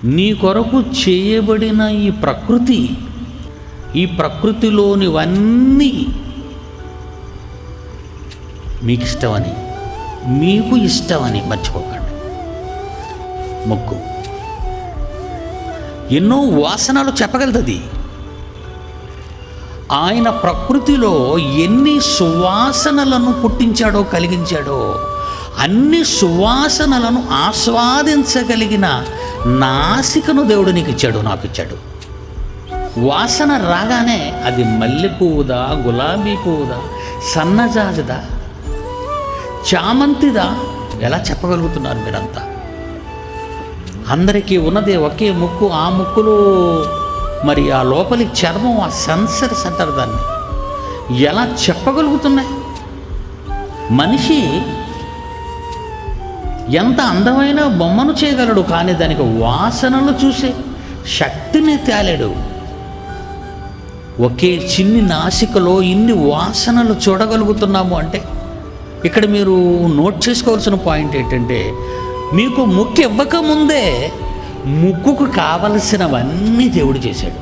నీ కొరకు చేయబడిన ఈ ప్రకృతిలోనివన్నీ మీకు ఇష్టమని మర్చిపోకండి. ముక్కు ఎన్నో వాసనలు చెప్పగలుగుతుంది. ఆయన ప్రకృతిలో ఎన్ని సువాసనలను పుట్టించాడో, కలిగించాడో, అన్ని సువాసనలను ఆస్వాదించగలిగిన నాసికను దేవుడు నీకు ఇచ్చాడు, నాకు ఇచ్చాడు. వాసన రాగానే అది మల్లె పువ్వుదా, గులాబీ పువ్వుదా, సన్నజాజుదా, చామంతిదా ఎలా చెప్పగలుగుతున్నారు మీరంతా? అందరికీ ఉన్నదే ఒకే ముక్కు. ఆ ముక్కులో మరి ఆ లోపలి చర్మం, ఆ సెన్సర్స్ అంటారు దాన్ని, ఎలా చెప్పగలుగుతున్నాయి? మనిషి ఎంత అందమైన బొమ్మను చేయగలడు, కానీ దానికి వాసనలు చూసే శక్తిని తేలేడు. ఒకే చిన్ని నాసికలో ఇన్ని వాసనలు చూడగలుగుతున్నాము అంటే ఇక్కడ మీరు నోట్ చేసుకోవాల్సిన పాయింట్ ఏంటంటే, మీకు ముక్కు ఇవ్వకముందే ముక్కుకు కావలసినవన్నీ దేవుడు చేశాడు.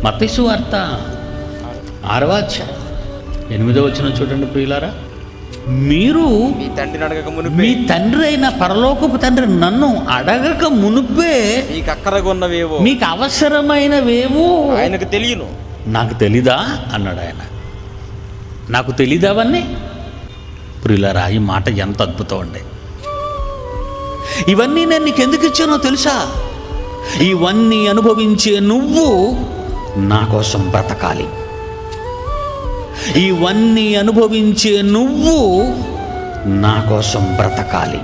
మత్తయి సువార్త 6వ అధ్యాయం 8వ వచనం చూడండి ప్రియులారా. మీరు మీ తండ్రి అయిన పరలోకపు తండ్రి నన్ను అడగక మునుపే మీకు అవసరమైనవేమో ఆయనకు తెలియను. నాకు తెలీదా అన్నాడు ఆయన. నాకు తెలీదా అవన్నీ? ప్రియులారా, ఈ మాట ఎంత అద్భుతం అండి. ఇవన్నీ నేను నీకు ఎందుకు ఇచ్చానో తెలుసా? ఇవన్నీ అనుభవించే నువ్వు నా కోసం బ్రతకాలి. ఇవన్నీ అనుభవించే నువ్వు నా కోసం బ్రతకాలి.